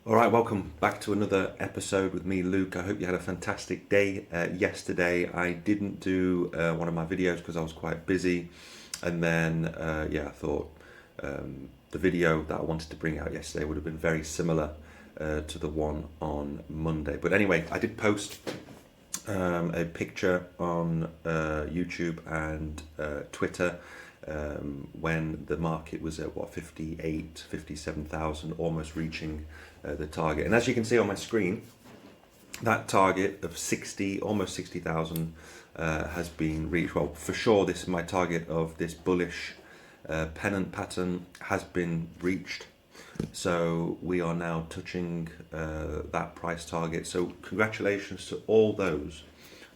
All right, welcome back to another episode with me, Luke. I hope you had a fantastic day yesterday. I didn't do one of my videos because I was quite busy, and then I thought the video that I wanted to bring out yesterday would have been very similar to the one on Monday. But anyway, I did post a picture on YouTube and Twitter when the market was at 57,000, almost reaching the target. And as you can see on my screen, that target of almost 60,000 has been reached. Well, for sure, this is my target of this bullish pennant pattern has been reached. So we are now touching that price target. So congratulations to all those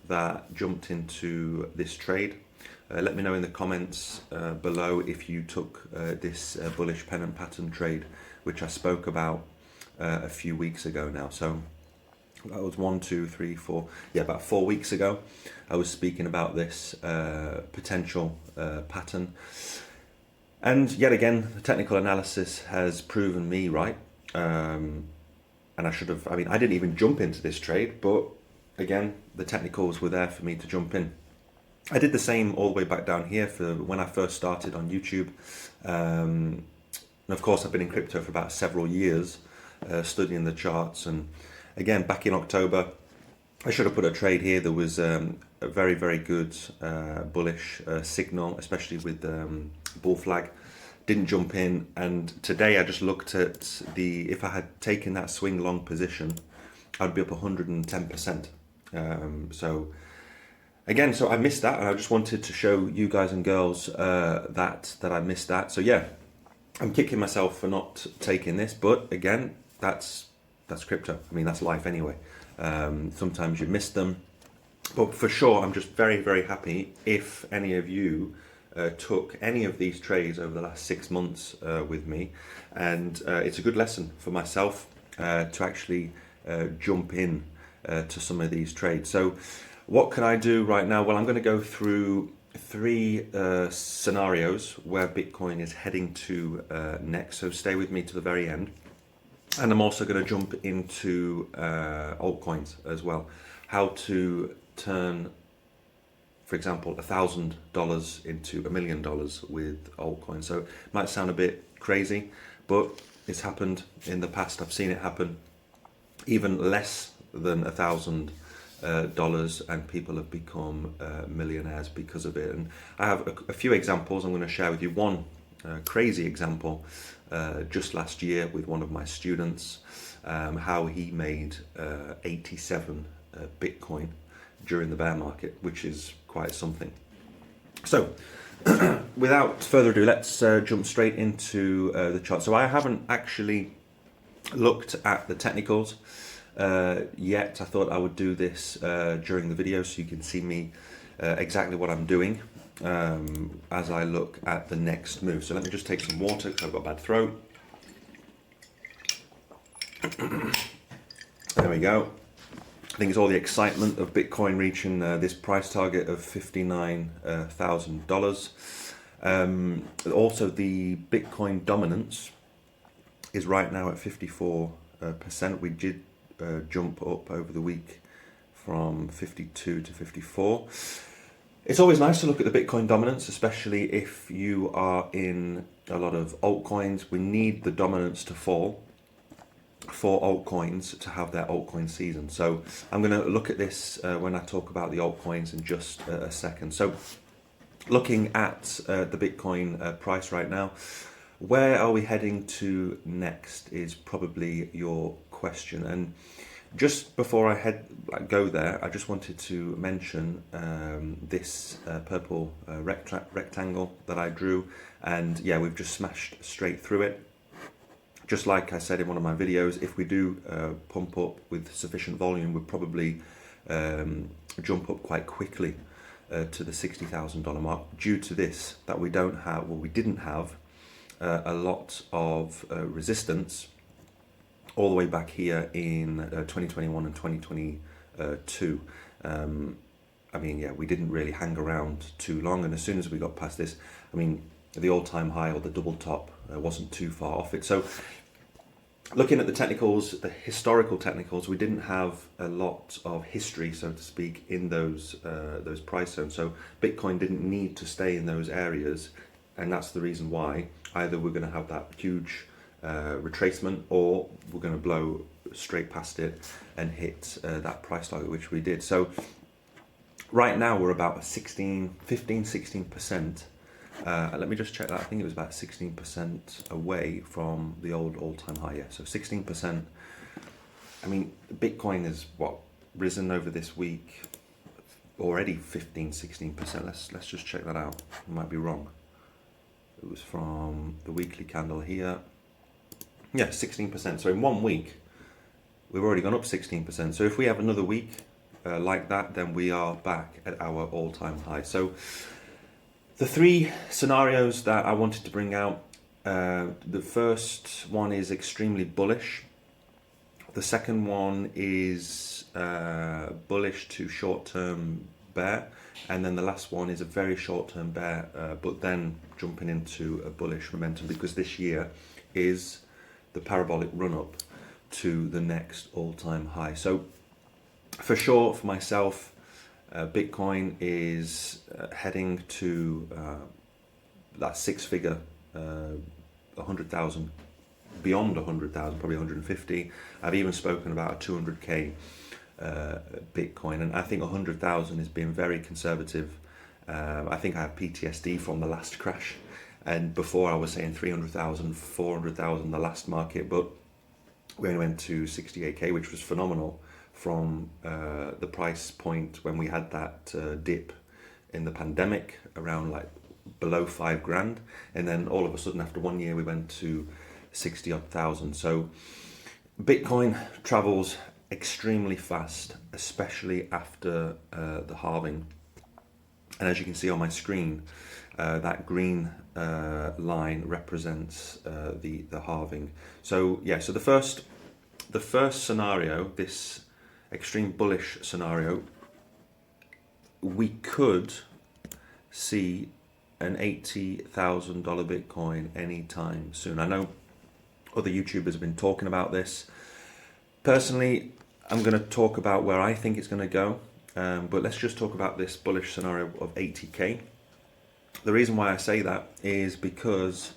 that jumped into this trade. Let me know in the comments below if you took this bullish pennant pattern trade, which I spoke about a few weeks ago now. So that was about 4 weeks ago. I was speaking about this potential pattern. And yet again, the technical analysis has proven me right. And I didn't even jump into this trade, but again, the technicals were there for me to jump in. I did the same all the way back down here for when I first started on YouTube. And of course, I've been in crypto for about several years, studying the charts. And again, back in October, I should have put a trade here. There was a very, very good bullish signal, especially with bull flag. Didn't jump in. And today I just looked at if I had taken that swing long position, I'd be up 110%. Again, so I missed that, and I just wanted to show you guys and girls that I missed that. So yeah, I'm kicking myself for not taking this, but again, that's crypto. I mean, that's life anyway. Sometimes you miss them, but for sure, I'm just very, very happy if any of you took any of these trades over the last 6 months with me, and it's a good lesson for myself to actually jump in to some of these trades. So what can I do right now? Well, I'm going to go through 3 scenarios where Bitcoin is heading to next. So stay with me to the very end. And I'm also going to jump into altcoins as well. How to turn, for example, $1,000 into $1 million with altcoins. So it might sound a bit crazy, but it's happened in the past. I've seen it happen even less than $1,000. And people have become millionaires because of it. And I have a few examples I'm going to share with you. One crazy example just last year with one of my students, how he made 87 Bitcoin during the bear market, which is quite something. So without further ado, let's jump straight into the chart. So I haven't actually looked at the technicals yet. I thought I would do this during the video so you can see me exactly what I'm doing as I look at the next move. So let me just take some water because I've got a bad throat. There we go. I think it's all the excitement of Bitcoin reaching this price target of $59,000. Also, the Bitcoin dominance is right now at 54%. We did jump up over the week from 52 to 54. It's always nice to look at the Bitcoin dominance, especially if you are in a lot of altcoins. We need the dominance to fall for altcoins to have their altcoin season. So I'm going to look at this when I talk about the altcoins in just a second. So looking at the Bitcoin price right now, where are we heading to next is probably your question. And just before I go there, I just wanted to mention this purple rectangle that I drew, and yeah, we've just smashed straight through it. Just like I said in one of my videos, if we do pump up with sufficient volume, we'll probably jump up quite quickly to the $60,000 mark. Due to this, that we didn't have a lot of resistance all the way back here in 2021 and 2022. We didn't really hang around too long, and as soon as we got past this, the all-time high or the double top wasn't too far off it. So looking at the technicals, the historical technicals, we didn't have a lot of history, so to speak, in those price zones. So Bitcoin didn't need to stay in those areas, and that's the reason why either we're going to have that huge retracement, or we're going to blow straight past it and hit that price target, which we did. So right now we're about 16%. Let me just check that. I think it was about 16% away from the old all-time high. Yeah, so 16%. I mean, Bitcoin has risen over this week already 16%. Let's just check that out. I might be wrong. It was from the weekly candle here. Yeah, 16%. So in 1 week, we've already gone up 16%. So if we have another week like that, then we are back at our all-time high. So the three scenarios that I wanted to bring out, the first one is extremely bullish. The second one is bullish to short-term bear. And then the last one is a very short-term bear, but then jumping into a bullish momentum, because this year is the parabolic run-up to the next all-time high. So for sure, for myself, Bitcoin is heading to that six-figure, 100,000, beyond 100,000, probably 150. I've even spoken about a 200k Bitcoin, and I think 100,000 is being very conservative. I think I have PTSD from the last crash, and before I was saying 300,000, 400,000 the last market, but we only went to 68k, which was phenomenal from the price point when we had that dip in the pandemic around like below 5 grand, and then all of a sudden after 1 year we went to 60 odd thousand. So Bitcoin travels extremely fast, especially after the halving. And as you can see on my screen, that green line represents the halving. So yeah, so the first scenario, this extreme bullish scenario, we could see an $80,000 Bitcoin anytime soon. I know other YouTubers have been talking about this. Personally, I'm going to talk about where I think it's going to go, but let's just talk about this bullish scenario of 80k. The reason why I say that is because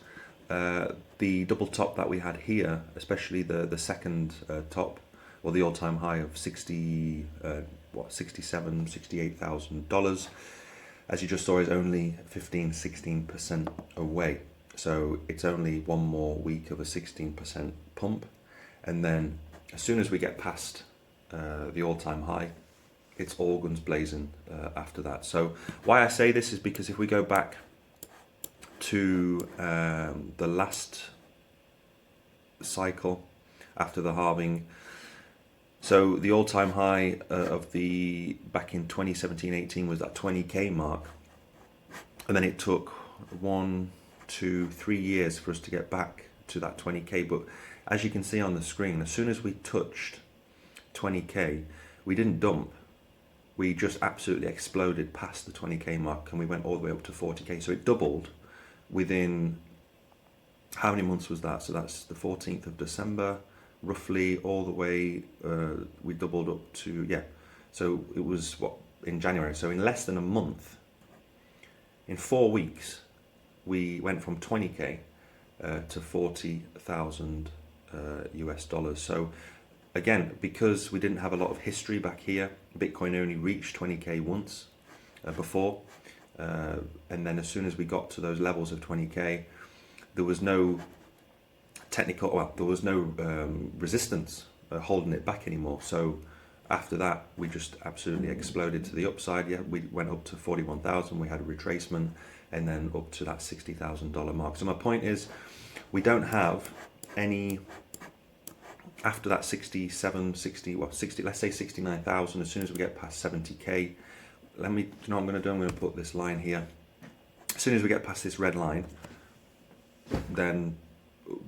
the double top that we had here, especially the second top, or the all-time high of $68,000, as you just saw, is only 16% away. So it's only one more week of a 16% pump, and then as soon as we get past the all-time high, it's all guns blazing after that. So why I say this is because if we go back to the last cycle after the halving, so the all-time high of the back in 2017-18 was that 20k mark, and then it took 1, 2, 3 years for us to get back to that 20k. But as you can see on the screen, as soon as we touched 20k, we didn't dump. We just absolutely exploded past the 20k mark, and we went all the way up to 40k. So it doubled within, how many months was that? So that's the 14th of December, roughly, all the way, we doubled up to, yeah. So it was, in January. So in less than a month, in 4 weeks, we went from 20k to 40,000 US dollars. So again, because we didn't have a lot of history back here, Bitcoin only reached 20k once before, and then as soon as we got to those levels of 20k, there was no there was no resistance holding it back anymore. So after that, we just absolutely exploded to the upside. Yeah, we went up to 41,000, we had a retracement, and then up to that $60,000 mark. So my point is, we don't have any, after that 60, let's say 69,000, as soon as we get past 70k, you know what I'm going to do? I'm going to put this line here. As soon as we get past this red line, then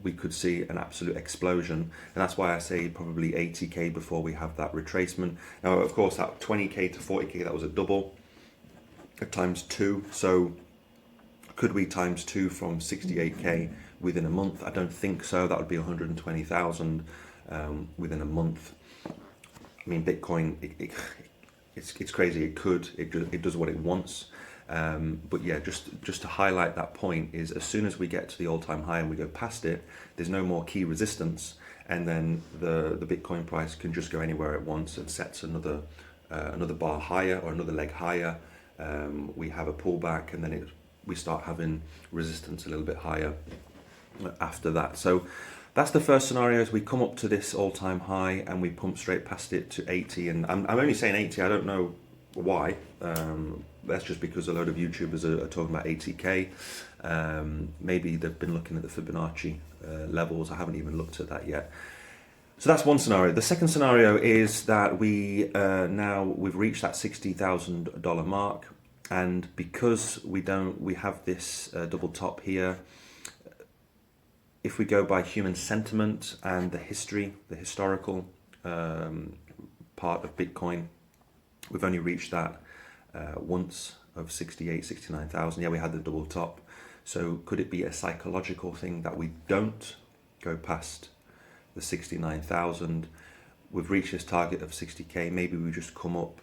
we could see an absolute explosion, and that's why I say probably 80k before we have that retracement. Now, of course, that 20k to 40k, that was a double, times 2. So could we times 2 from 68k within a month. I don't think so. That would be 120,000 within a month. I mean, Bitcoin, it's crazy. It does what it wants. But yeah, just to highlight that point is, as soon as we get to the all-time high and we go past it, there's no more key resistance, and then the Bitcoin price can just go anywhere it wants and sets another bar higher or another leg higher. We have a pullback, and then we start having resistance a little bit higher after that. So that's the first scenario. Is we come up to this all-time high and we pump straight past it to 80, and I'm only saying 80. I don't know why. That's just because a load of YouTubers are talking about 80k. Maybe they've been looking at the Fibonacci levels. I haven't even looked at that yet. So that's one scenario. The second scenario is that we've reached that $60,000 mark, and because we have this double top here. If we go by human sentiment and the historical part of Bitcoin, we've only reached that once of 69,000. Yeah, we had the double top. So could it be a psychological thing that we don't go past the 69,000? We've reached this target of 60k. Maybe we just come up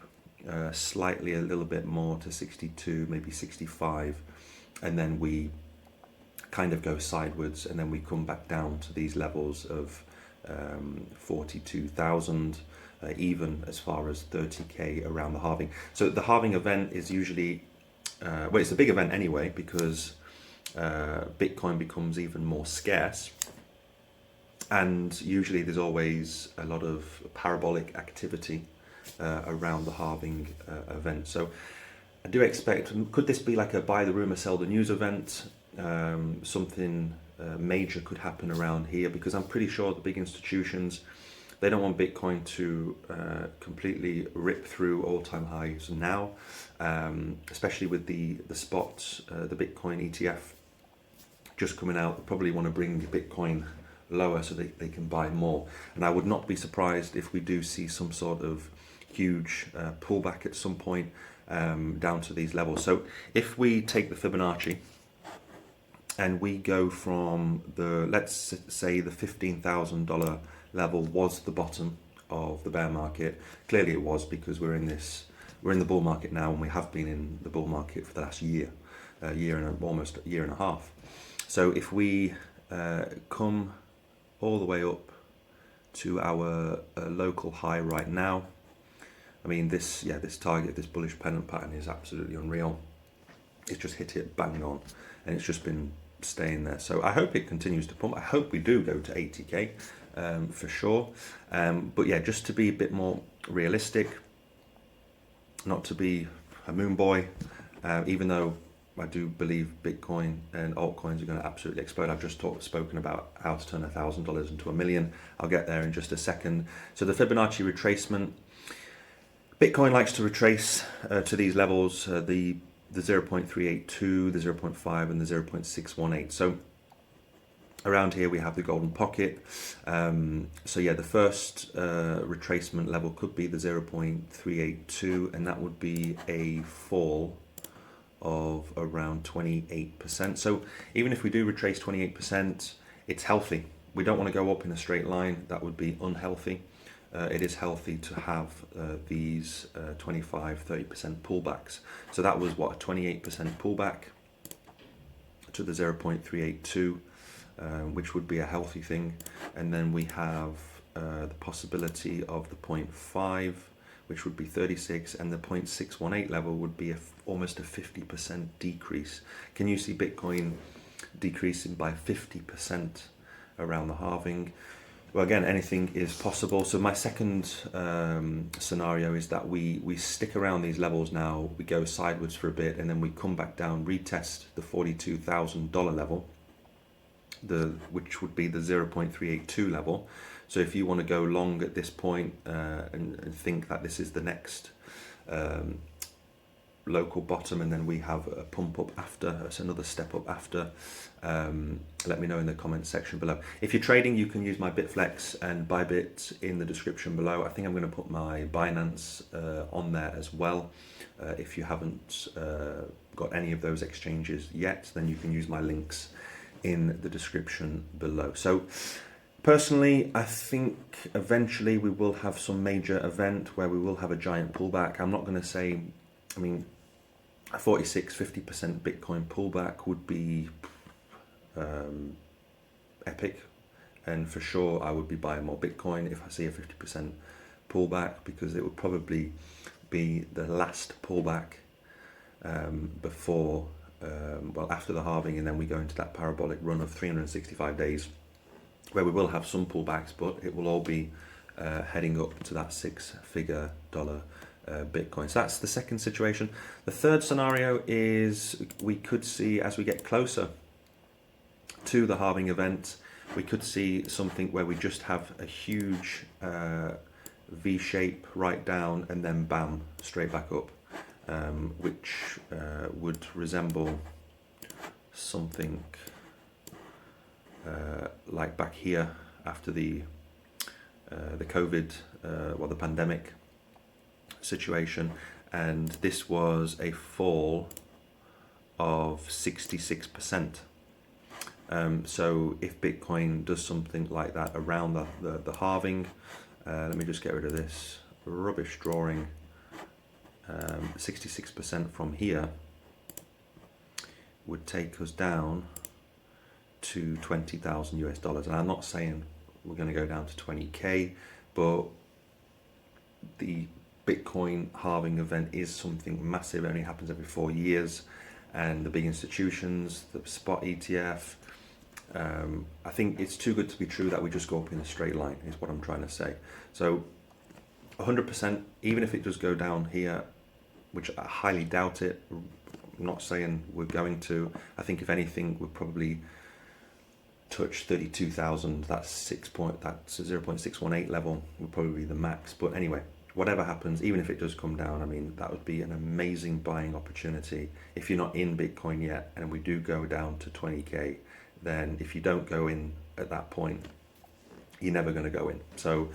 slightly a little bit more to 62, maybe 65, and then we kind of go sideways, and then we come back down to these levels of 42,000, even as far as 30k around the halving. So the halving event is usually, well, it's a big event anyway, because Bitcoin becomes even more scarce, and usually there's always a lot of parabolic activity around the halving event. So I do expect, could this be like a buy the rumor, sell the news event? Something major could happen around here, because I'm pretty sure the big institutions, they don't want Bitcoin to completely rip through all-time highs now, especially with the spot, the Bitcoin ETF just coming out. They probably want to bring Bitcoin lower so they can buy more, and I would not be surprised if we do see some sort of huge pullback at some point down to these levels. So if we take the Fibonacci and we go from let's say the $15,000 level was the bottom of the bear market. Clearly it was, because we're in the bull market now, and we have been in the bull market for the last almost a year and a half. So if we come all the way up to our local high right now, I mean, this target, this bullish pennant pattern is absolutely unreal. It's just hit it bang on, and it's just been staying there. So I hope it continues to pump. I hope we do go to 80k for sure. But yeah, just to be a bit more realistic, not to be a moon boy, even though I do believe Bitcoin and altcoins are going to absolutely explode. I've just spoken about how to turn $1,000 into $1 million. I'll get there in just a second. So the Fibonacci retracement, Bitcoin likes to retrace to these levels, the 0.382, the 0.5, and the 0.618. So around here we have the golden pocket. So yeah, the first retracement level could be the 0.382, and that would be a fall of around 28%. So even if we do retrace 28%, it's healthy. We don't want to go up in a straight line. That would be unhealthy. It is healthy to have these 25-30% pullbacks. So that was what, a 28% pullback to the 0.382, which would be a healthy thing. And then we have the possibility of the 0.5, which would be 36, and the 0.618 level would be almost a 50% decrease. Can you see Bitcoin decreasing by 50% around the halving? Well, again, anything is possible. So my second scenario is that we stick around these levels now, we go sideways for a bit, and then we come back down, retest the $42,000 level, which would be the 0.382 level. So if you want to go long at this point and think that this is the next local bottom, and then we have a pump up after, that's another step up after, let me know in the comments section below. If you're trading, you can use my Bitflex and Bybit in the description below. I think I'm going to put my Binance on there as well. If you haven't got any of those exchanges yet, then you can use my links in the description below. So personally, I think eventually we will have some major event where we will have a giant pullback. I'm not going to say, I mean, a 46-50% Bitcoin pullback would be epic, and for sure I would be buying more Bitcoin if I see a 50% pullback, because it would probably be the last pullback before well, after the halving, and then we go into that parabolic run of 365 days where we will have some pullbacks, but it will all be heading up to that $6-figure Bitcoin. So that's the second situation. The third scenario is we could see, as we get closer to the halving event, we could see something where we just have a huge V shape right down and then bam, straight back up, which would resemble something like back here after the COVID, well, the pandemic situation, and this was a fall of 66%. So if Bitcoin does something like that around the halving, let me just get rid of this rubbish drawing, 66% from here would take us down to 20,000 US dollars. And I'm not saying we're going to go down to 20k, but the Bitcoin halving event is something massive. It only happens every 4 years, and the big institutions, the spot ETF, I think it's too good to be true that we just go up in a straight line, is what I'm trying to say. So 100%, even if it does go down here, which I highly doubt it, I'm not saying we're going to, I think if anything we'll probably touch 32,000, that's 0.618 level would probably be the max. But anyway, whatever happens, even if it does come down, I mean, that would be an amazing buying opportunity. If you're not in Bitcoin yet and we do go down to 20k, then if you don't go in at that point, you're never going to go in. So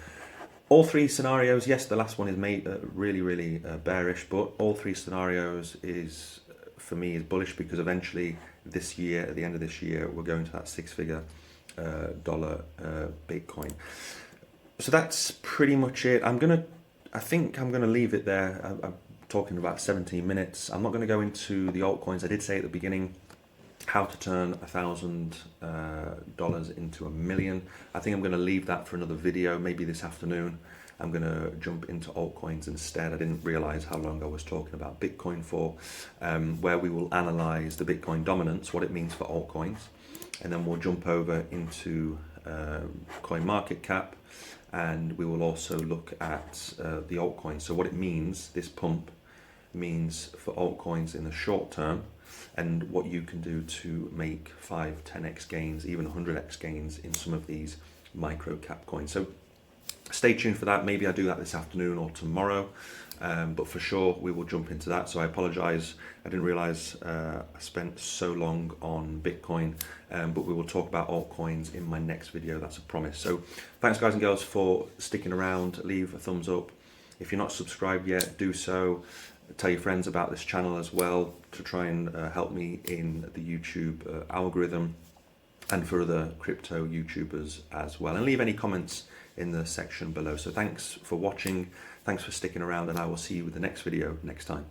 all three scenarios, yes, the last one is really bearish, but all three scenarios is, for me, is bullish, because eventually this year, at the end of this year, we're going to that $6-figure dollar Bitcoin. So that's pretty much it. I think I'm gonna leave it there. I'm talking about 17 minutes. I'm not going to go into the altcoins. I did say at the beginning how to turn $1,000 into $1 million. I think I'm going to leave that for another video, maybe this afternoon. I'm going to jump into altcoins instead. I didn't realize how long I was talking about Bitcoin for, where we will analyze the Bitcoin dominance, what it means for altcoins, and then we'll jump over into coin market cap, and we will also look at the altcoins. So what it means, this pump means for altcoins in the short term, and what you can do to make 5, 10x gains, even 100x gains in some of these micro cap coins. So stay tuned for that. Maybe I do that this afternoon or tomorrow, but for sure we will jump into that. So I apologize, I didn't realize I spent so long on Bitcoin, but we will talk about altcoins in my next video, that's a promise. So thanks guys and girls for sticking around. Leave a thumbs up. If you're not subscribed yet, do so. Tell your friends about this channel as well, to try and help me in the YouTube algorithm, and for other crypto YouTubers as well. And leave any comments in the section below. So thanks for watching, thanks for sticking around, and I will see you with the next video next time.